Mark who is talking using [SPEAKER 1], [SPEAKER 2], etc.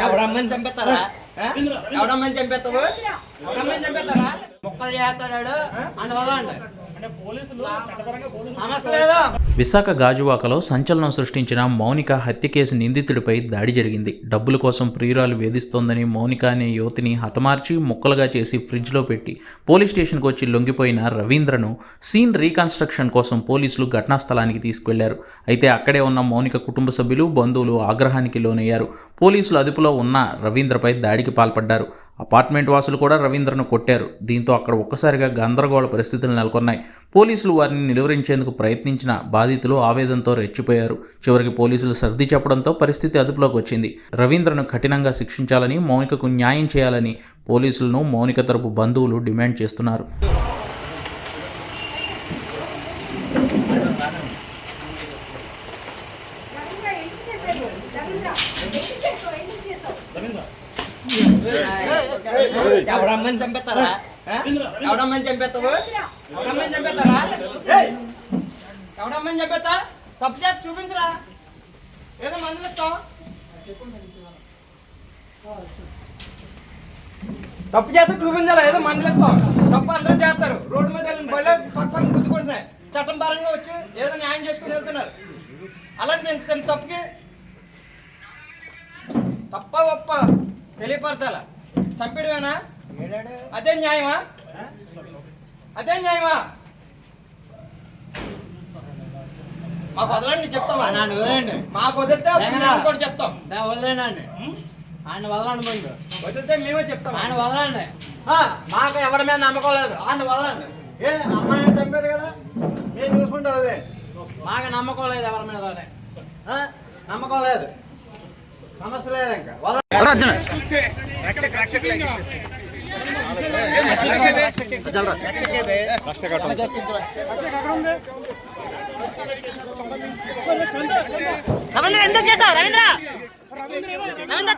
[SPEAKER 1] ఎవడమ్మని చంపేస్తారా? ఎవడమ్మని చంపేస్తావు? ఎవడమ్మని చంపేస్తారా? మొక్కలు చేస్తాడు అని వదలండి.
[SPEAKER 2] విశాఖ గాజువాకలో సంచలనం సృష్టించిన మౌనిక హత్య కేసు నిందితుడిపై దాడి జరిగింది. డబ్బుల కోసం ప్రియురాలు వేధిస్తోందని మౌనిక అనే యువతిని హతమార్చి ముక్కలుగా చేసి ఫ్రిడ్జ్లో పెట్టి పోలీస్ స్టేషన్కి వచ్చి లొంగిపోయిన రవీంద్రను సీన్ రీకన్స్ట్రక్షన్ కోసం పోలీసులు ఘటనా స్థలానికి తీసుకెళ్లారు. అయితే అక్కడే ఉన్న మౌనిక కుటుంబ సభ్యులు, బంధువులు ఆగ్రహానికి లోనయ్యారు. పోలీసులు అదుపులో ఉన్న రవీంద్రపై దాడికి పాల్పడ్డారు. అపార్ట్మెంట్ వాసులు కూడా రవీంద్రను కొట్టారు. దీంతో అక్కడ ఒక్కసారిగా గందరగోళ పరిస్థితులు నెలకొన్నాయి. పోలీసులు వారిని నిలువరించేందుకు ప్రయత్నించిన బాధితులు ఆవేదనతో రెచ్చిపోయారు. చివరికి పోలీసులు సర్ది చెప్పడంతో పరిస్థితి అదుపులోకి వచ్చింది. రవీంద్రను కఠినంగా శిక్షించాలని, మౌనికకు న్యాయం చేయాలని పోలీసులను మౌనిక తరపు బంధువులు డిమాండ్ చేస్తున్నారు.
[SPEAKER 1] ఎవడమ్మని చంపేస్తారా? ఎవడమ్మని చంపేస్తావు? ఎవడమ్మని చంపేస్తారా? ఎవడమ్మని చంపేస్తా? తప్పు చేసి చూపించరా? ఏదో మందులు ఇస్తావు. తప్పు చేస్తే చూపించారా? ఏదో మందులు ఇస్తావు. తప్పు అందరూ చేస్తారు. రోడ్డు మీద బయట పక్కన గుద్దుకుంటున్నాయి. చట్టం పరంగా వచ్చి ఏదో న్యాయం చేసుకుని వెళ్తున్నారు. అలాంటిది తప్పుకి తప్ప ఒప్ప తెలియపరచాలా? చంపేయడమేనా? అదే న్యాయమా? అదే న్యాయమా? మాకు వదలండి చెప్తాం. వదలండి. మాకు వదిలితే కూడా చెప్తాం. వదలండి. ఆయన వదలండి. ముందు వదిలితే మేమే చెప్తాం. ఆయన వదలండి. మాకు ఎవరి మీద నమ్మకం లేదు. ఆయన వదలండి. ఏ అమ్మాయిని చంపాడు కదా, నేను చూసుకుంటే వదిలేండి. మాకు నమ్మకం లేదు. ఎవరి మీద నమ్మకం లేదు. సమస్య లేదు. ఇంకా
[SPEAKER 3] రవీంద్ర ఎందుకు చేశావు? రవీంద్ర రవీంద్ర